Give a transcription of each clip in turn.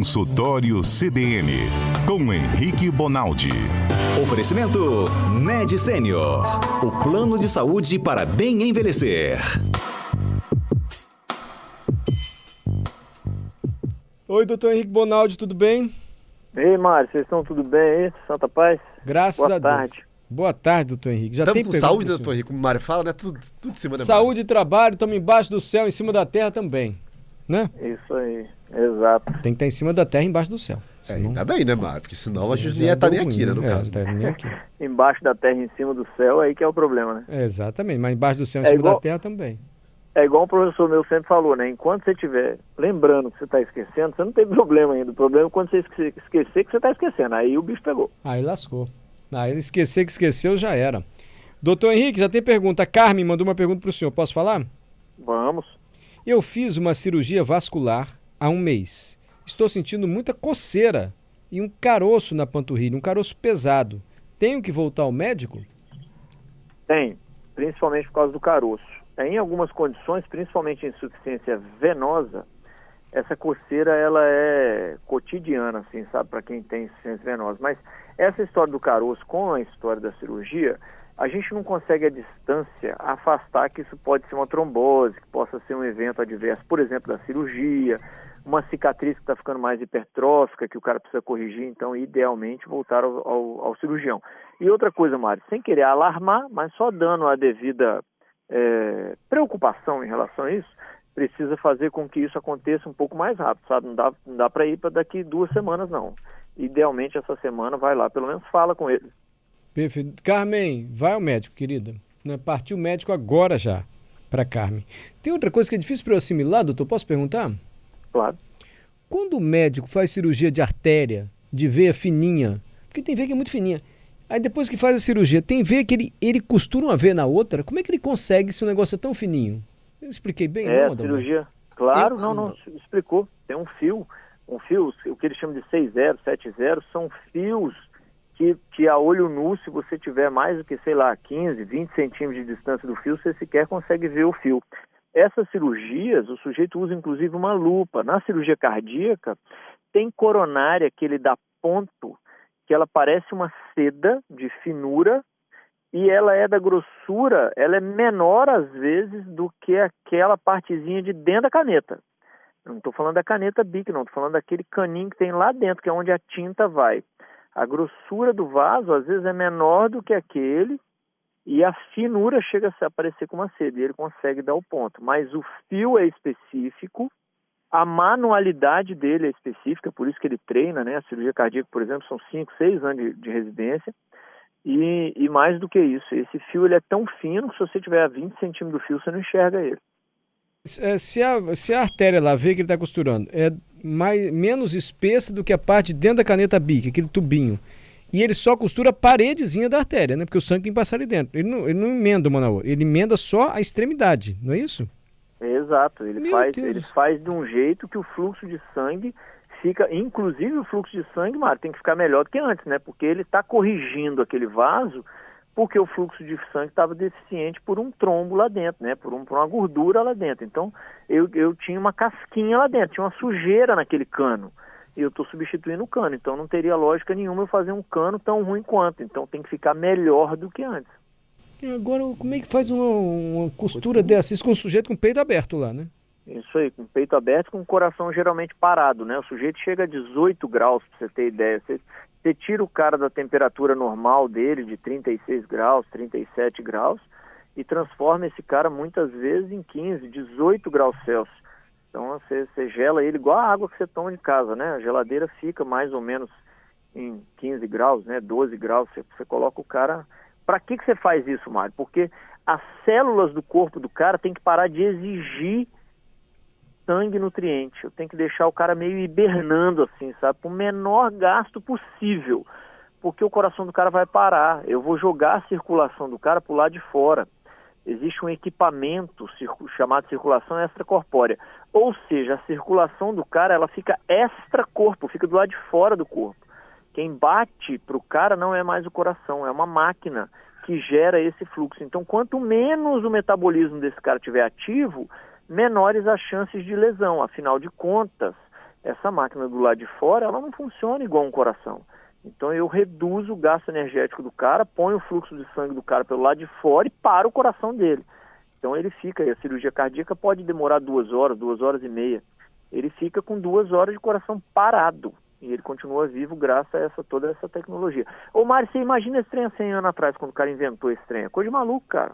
Consultório CBN, com Henrique Bonaldi. Oferecimento Med Senior, o plano de saúde para bem envelhecer. Oi, doutor Henrique Bonaldi, tudo bem? Ei, Mário, vocês estão tudo bem aí? Santa Paz? Graças a Deus. Boa tarde. Boa tarde, doutor Henrique. Já Estamos tem com pergunta saúde, pro doutor senhor? Henrique, como o Mário fala, né? Tudo em cima da Saúde e trabalho, estamos embaixo do céu, em cima da terra também, né? Isso aí, exato. Tem que estar em cima da terra e embaixo do céu. Senão... Ainda bem, né, Mário? Porque senão a gente Já não ia estar deu nem aqui, ruim, né, no caso. Tá nem aqui. Embaixo da terra, em cima do céu, aí que é o problema, né? Exatamente, mas embaixo do céu, em É cima igual- da terra também. É igual um professor meu sempre falou, né? Enquanto você estiver lembrando que você está esquecendo, você não tem problema ainda. O problema é quando você esquecer que você está esquecendo. Aí o bicho pegou. Aí lascou. Aí esquecer que esqueceu, já era. Doutor Henrique, já tem pergunta. A Carmen mandou uma pergunta para o senhor. Posso falar? Vamos. Eu fiz uma cirurgia vascular há um mês. Estou sentindo muita coceira e um caroço na panturrilha, um caroço pesado. Tenho que voltar ao médico? Tem, principalmente por causa do caroço. Em algumas condições, principalmente insuficiência venosa, essa coceira ela é cotidiana, assim, sabe, para quem tem insuficiência venosa. Mas essa história do caroço com a história da cirurgia, a gente não consegue à distância afastar que isso pode ser uma trombose, que possa ser um evento adverso, por exemplo, da cirurgia, uma cicatriz que está ficando mais hipertrófica, que o cara precisa corrigir, então, idealmente, voltar ao cirurgião. E outra coisa, Mário, sem querer alarmar, mas só dando a devida preocupação em relação a isso, precisa fazer com que isso aconteça um pouco mais rápido, sabe? Não dá para ir para daqui 2 semanas, não. Idealmente, essa semana, vai lá, pelo menos fala com ele. Perfeito. Carmen, vai ao médico, querida. Né? Partiu o médico agora já, para Carmen. Tem outra coisa que é difícil para eu assimilar, doutor? Posso perguntar? Claro. Quando o médico faz cirurgia de artéria, de veia fininha, porque tem veia que é muito fininha, aí depois que faz a cirurgia, tem veia que ele costura uma veia na outra, como é que ele consegue se o negócio é tão fininho? Eu expliquei bem, não, A Adalberto? cirurgia, claro, não, explicou. Tem um fio, o que eles chamam de 6-0, 7-0, são fios que a olho nu, se você tiver mais do que, sei lá, 15, 20 centímetros de distância do fio, você sequer consegue ver o fio. Essas cirurgias, o sujeito usa inclusive uma lupa. Na cirurgia cardíaca, tem coronária que ele dá ponto, que ela parece uma seda de finura, e ela é da grossura, ela é menor às vezes do que aquela partezinha de dentro da caneta. Eu não estou falando da caneta Bic, não, estou falando daquele caninho que tem lá dentro, que é onde a tinta vai. A grossura do vaso às vezes é menor do que aquele, e a finura chega a aparecer com uma seda, e ele consegue dar o ponto. Mas o fio é específico, a manualidade dele é específica, por isso que ele treina, né? A cirurgia cardíaca, por exemplo, são 5, 6 anos de residência. E mais do que isso, esse fio ele é tão fino que se você tiver a 20 centímetros do fio, você não enxerga ele. Se a artéria lá, vê que ele está costurando, é menos espessa do que a parte de dentro da caneta Bic, aquele tubinho, e ele só costura a paredezinha da artéria, né? Porque o sangue tem que passar ali dentro. Ele não emenda uma na outra, ele emenda só a extremidade, não é isso? Exato, ele Deus. faz de um jeito que o fluxo de sangue fica, inclusive o fluxo de sangue, Mário, tem que ficar melhor do que antes, né? Porque ele está corrigindo aquele vaso, porque o fluxo de sangue estava deficiente por um trombo lá dentro, né? Por uma gordura lá dentro. Então, eu tinha uma casquinha lá dentro, tinha uma sujeira naquele cano. E eu estou substituindo o cano, então não teria lógica nenhuma eu fazer um cano tão ruim quanto. Então tem que ficar melhor do que antes. E agora, como é que faz uma costura dessa? Isso com o sujeito com o peito aberto lá, né? Isso aí, com o peito aberto, com o coração geralmente parado, né? O sujeito chega a 18 graus, para você ter ideia. Você tira o cara da temperatura normal dele, de 36 graus, 37 graus, e transforma esse cara muitas vezes em 15, 18 graus Celsius. Então você gela ele igual a água que você toma de casa, né? A geladeira fica mais ou menos em 15 graus, né? 12 graus, você coloca o cara... Para que você faz isso, Mário? Porque as células do corpo do cara tem que parar de exigir sangue e nutriente. Eu tenho que deixar o cara meio hibernando assim, sabe? Com o menor gasto possível. Porque o coração do cara vai parar. Eu vou jogar a circulação do cara para o lado de fora. Existe um equipamento chamado circulação extracorpórea. Ou seja, a circulação do cara ela fica extra-corpo, fica do lado de fora do corpo. Quem bate para o cara não é mais o coração, é uma máquina que gera esse fluxo. Então, quanto menos o metabolismo desse cara estiver ativo, menores as chances de lesão. Afinal de contas, essa máquina do lado de fora, ela não funciona igual um coração. Então eu reduzo o gasto energético do cara, ponho o fluxo de sangue do cara pelo lado de fora e paro o coração dele. Então ele fica, a cirurgia cardíaca pode demorar 2 horas, 2 horas e meia. Ele fica com 2 horas de coração parado. E ele continua vivo graças a toda essa tecnologia. Ô Mário, você imagina esse trem há 100 anos atrás, quando o cara inventou esse trem? É coisa de maluco, cara.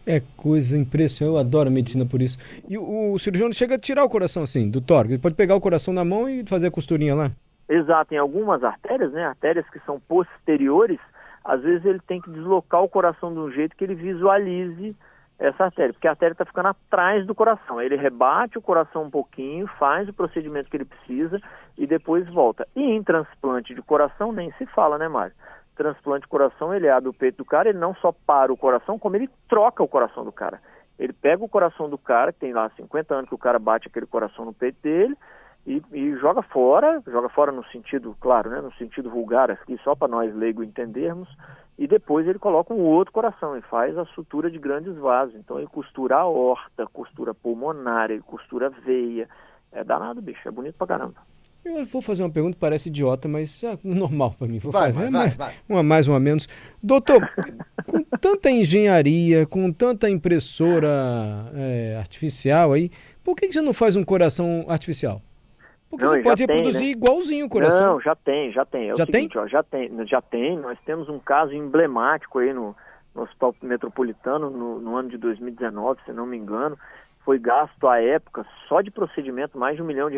É coisa impressionante, eu adoro a medicina por isso. E o cirurgião chega a tirar o coração assim, do tórax, ele pode pegar o coração na mão e fazer a costurinha lá? Exato, em algumas artérias, né, artérias que são posteriores, às vezes ele tem que deslocar o coração de um jeito que ele visualize essa artéria, porque a artéria está ficando atrás do coração. Aí ele rebate o coração um pouquinho, faz o procedimento que ele precisa e depois volta. E em transplante de coração nem se fala, né, Mário? Transplante de coração, ele abre o peito do cara, ele não só para o coração, como ele troca o coração do cara. Ele pega o coração do cara, que tem lá 50 anos que o cara bate aquele coração no peito dele, e joga fora no sentido, claro, né, no sentido vulgar aqui, só para nós leigos entendermos, e depois ele coloca um outro coração e faz a sutura de grandes vasos. Então ele costura a aorta, costura pulmonar, ele costura a veia. É danado, bicho, é bonito pra caramba. Eu vou fazer uma pergunta, parece idiota, mas é normal para mim. Vou Vai, fazer, vai. uma mais, uma menos. Doutor, com tanta engenharia, com tanta impressora artificial aí, por que você não faz um coração artificial? Porque Não, você pode tem, reproduzir né? igualzinho o coração. Não, já tem. É o Já seguinte, tem? ó, já tem. Nós temos um caso emblemático aí no Hospital Metropolitano no ano de 2019, se não me engano. Foi gasto à época, só de procedimento, mais de R$1 milhão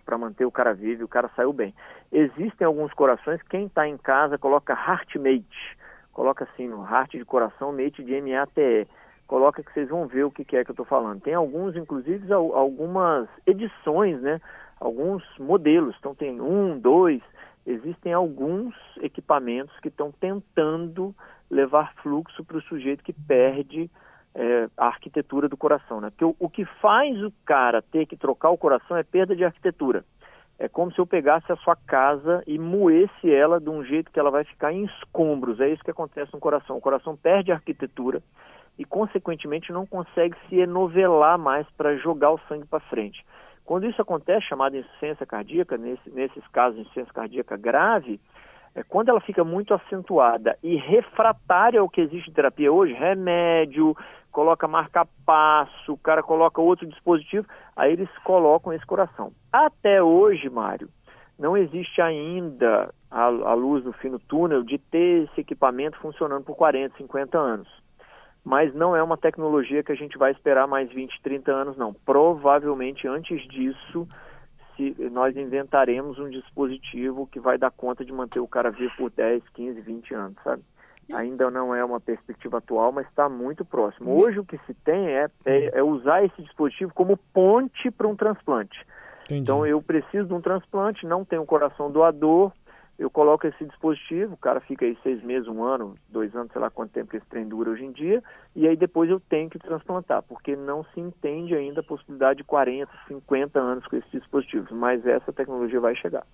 para manter o cara vivo, e o cara saiu bem. Existem alguns corações, quem está em casa coloca HeartMate, coloca assim no Heart de coração, Mate de MATE. Coloca que vocês vão ver o que é que eu estou falando. Tem alguns, inclusive, algumas edições, né? Alguns modelos. Então tem 1, 2, existem alguns equipamentos que estão tentando levar fluxo para o sujeito que perde a arquitetura do coração, né? Porque o que faz o cara ter que trocar o coração é perda de arquitetura. É como se eu pegasse a sua casa e moesse ela de um jeito que ela vai ficar em escombros. É isso que acontece no coração. O coração perde a arquitetura e, consequentemente, não consegue se enovelar mais para jogar o sangue para frente. Quando isso acontece, chamada insuficiência cardíaca, nesses casos de insuficiência cardíaca grave, quando ela fica muito acentuada e refratária ao que existe em terapia hoje, remédio, coloca marca-passo, o cara coloca outro dispositivo, aí eles colocam esse coração. Até hoje, Mário, não existe ainda a luz no fim do túnel de ter esse equipamento funcionando por 40, 50 anos. Mas não é uma tecnologia que a gente vai esperar mais 20, 30 anos, não. Provavelmente, antes disso, nós inventaremos um dispositivo que vai dar conta de manter o cara vivo por 10, 15, 20 anos, sabe? Ainda não é uma perspectiva atual, mas está muito próximo. Hoje o que se tem é usar esse dispositivo como ponte para um transplante. Entendi. Então eu preciso de um transplante, não tenho um coração doador, eu coloco esse dispositivo, o cara fica aí 6 meses, 1 ano, 2 anos, sei lá quanto tempo que esse trem dura hoje em dia, e aí depois eu tenho que transplantar, porque não se entende ainda a possibilidade de 40, 50 anos com esses dispositivos, mas essa tecnologia vai chegar.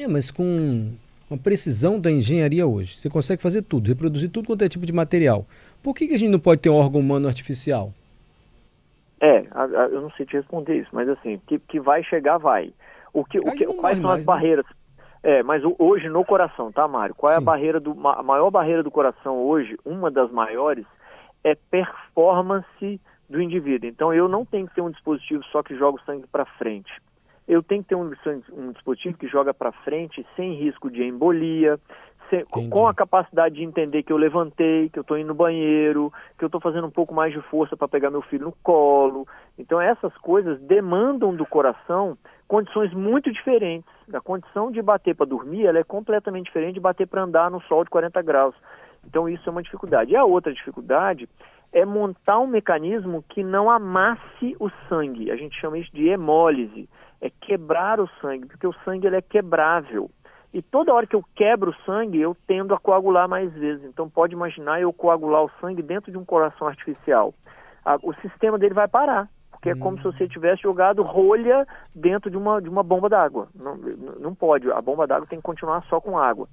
Mas com a precisão da engenharia hoje, você consegue fazer tudo, reproduzir tudo quanto é tipo de material. Por que a gente não pode ter um órgão humano artificial? Eu não sei te responder isso, mas assim, que vai chegar, vai. Quais são as barreiras? Mas hoje no coração, tá, Mário? Qual é a maior barreira do coração hoje? Uma das maiores é performance do indivíduo. Então eu não tenho que ter um dispositivo só que joga o sangue para frente. Eu tenho que ter um dispositivo que joga para frente sem risco de embolia, com a capacidade de entender que eu levantei, que eu estou indo no banheiro, que eu estou fazendo um pouco mais de força para pegar meu filho no colo. Então essas coisas demandam do coração condições muito diferentes. A condição de bater para dormir, ela é completamente diferente de bater para andar no sol de 40 graus. Então isso é uma dificuldade. E a outra dificuldade é montar um mecanismo que não amasse o sangue. A gente chama isso de hemólise. É quebrar o sangue, porque o sangue ele é quebrável. E toda hora que eu quebro o sangue, eu tendo a coagular mais vezes. Então pode imaginar eu coagular o sangue dentro de um coração artificial. O sistema dele vai parar, porque é como se você tivesse jogado rolha dentro de uma bomba d'água. Não pode, a bomba d'água tem que continuar só com água.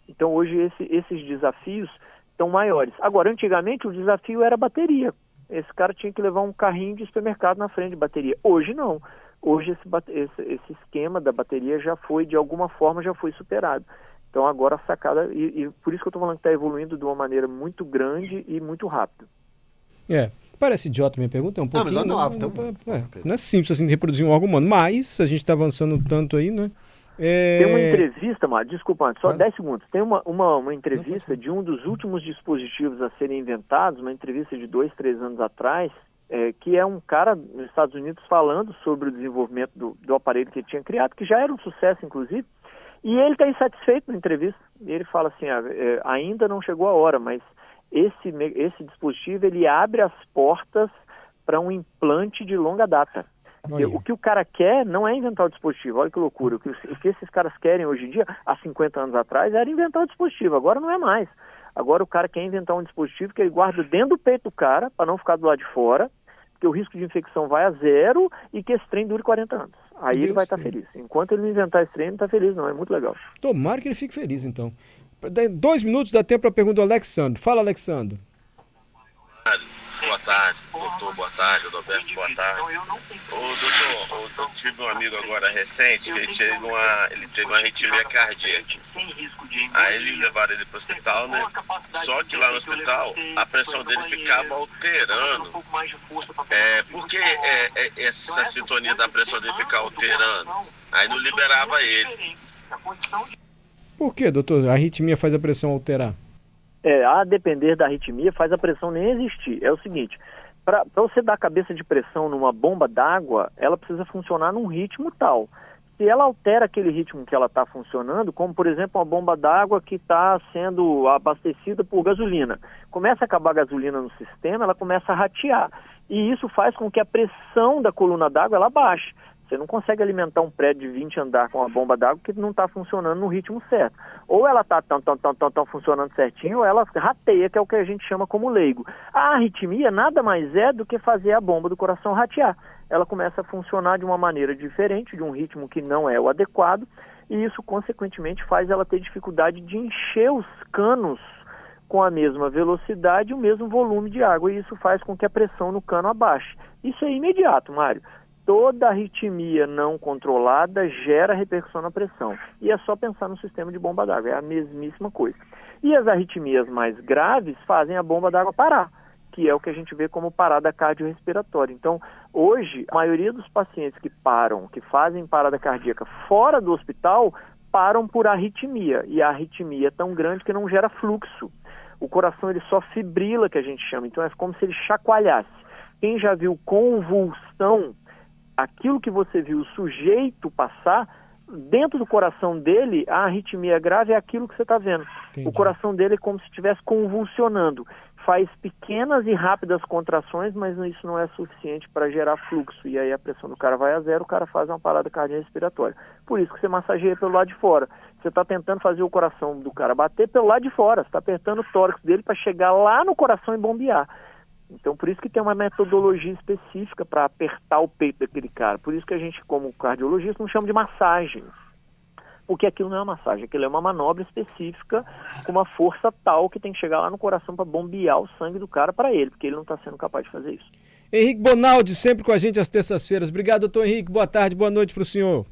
Então hoje esses desafios estão maiores. Agora, antigamente o desafio era a bateria. Esse cara tinha que levar um carrinho de supermercado na frente de bateria. Hoje não. Hoje esse esquema da bateria já foi, de alguma forma, já foi superado. Então agora a sacada, e por isso que eu estou falando que está evoluindo de uma maneira muito grande e muito rápida. Parece idiota a minha pergunta, é um pouquinho... mas é nova, então... Não é simples assim de reproduzir um órgão humano, mas a gente está avançando tanto aí, né? Tem uma entrevista, Mário, desculpa, antes, só 10 segundos. Tem uma entrevista Não, de um dos últimos dispositivos a serem inventados, uma entrevista de 2, 3 anos atrás, que é um cara nos Estados Unidos falando sobre o desenvolvimento do aparelho que ele tinha criado, que já era um sucesso, inclusive, e ele está insatisfeito na entrevista. Ele fala assim, ainda não chegou a hora, mas esse dispositivo ele abre as portas para um implante de longa data. O que o cara quer não é inventar o dispositivo, olha que loucura. O que esses caras querem hoje em dia, há 50 anos atrás, era inventar o dispositivo, agora não é mais. Agora o cara quer inventar um dispositivo que ele guarda dentro do peito do cara, para não ficar do lado de fora, porque o risco de infecção vai a 0 e que esse trem dure 40 anos. Aí ele vai estar feliz. Enquanto ele não inventar esse trem, ele não está feliz não, é muito legal. Tomara que ele fique feliz, então. 2 minutos dá tempo para a pergunta do Alexandre. Fala, Alexandre. Boa tarde, doutor, boa tarde, Adalberto, boa tarde. Doutor, eu tive um amigo agora recente que ele teve uma arritmia cardíaca. Aí eles levaram ele para o hospital, né? Só que lá no hospital a pressão dele ficava alterando. Por que essa sintonia da pressão dele ficar alterando? Aí não liberava ele. Por que, doutor? A arritmia faz a pressão alterar? A depender da arritmia, faz a pressão nem existir. É o seguinte, para você dar cabeça de pressão numa bomba d'água, ela precisa funcionar num ritmo tal. Se ela altera aquele ritmo que ela está funcionando, como por exemplo uma bomba d'água que está sendo abastecida por gasolina, começa a acabar a gasolina no sistema, ela começa a ratear. E isso faz com que a pressão da coluna d'água ela baixe. Você não consegue alimentar um prédio de 20 andares com uma bomba d'água que não está funcionando no ritmo certo. Ou ela está tão funcionando certinho, ou ela rateia, que é o que a gente chama como leigo. A arritmia nada mais é do que fazer a bomba do coração ratear. Ela começa a funcionar de uma maneira diferente, de um ritmo que não é o adequado, e isso, consequentemente, faz ela ter dificuldade de encher os canos com a mesma velocidade e o mesmo volume de água, e isso faz com que a pressão no cano abaixe. Isso é imediato, Mário. Toda arritmia não controlada gera repercussão na pressão. E é só pensar no sistema de bomba d'água, é a mesmíssima coisa. E as arritmias mais graves fazem a bomba d'água parar, que é o que a gente vê como parada cardiorrespiratória. Então, hoje, a maioria dos pacientes que fazem parada cardíaca fora do hospital, param por arritmia. E a arritmia é tão grande que não gera fluxo. O coração ele só fibrila, que a gente chama. Então, é como se ele chacoalhasse. Quem já viu convulsão, aquilo que você viu o sujeito passar, dentro do coração dele, a arritmia grave é aquilo que você está vendo. Entendi. O coração dele é como se estivesse convulsionando. Faz pequenas e rápidas contrações, mas isso não é suficiente para gerar fluxo. E aí a pressão do cara vai a 0, o cara faz uma parada cardiorrespiratória. Por isso que você massageia pelo lado de fora. Você está tentando fazer o coração do cara bater pelo lado de fora. Você está apertando o tórax dele para chegar lá no coração e bombear. Então, por isso que tem uma metodologia específica para apertar o peito daquele cara. Por isso que a gente, como cardiologista, não chama de massagem. Porque aquilo não é uma massagem, aquilo é uma manobra específica com uma força tal que tem que chegar lá no coração para bombear o sangue do cara para ele, porque ele não está sendo capaz de fazer isso. Henrique Bonaldi, sempre com a gente às terças-feiras. Obrigado, doutor Henrique. Boa tarde, boa noite para o senhor.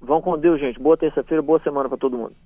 Vão com Deus, gente. Boa terça-feira, boa semana para todo mundo.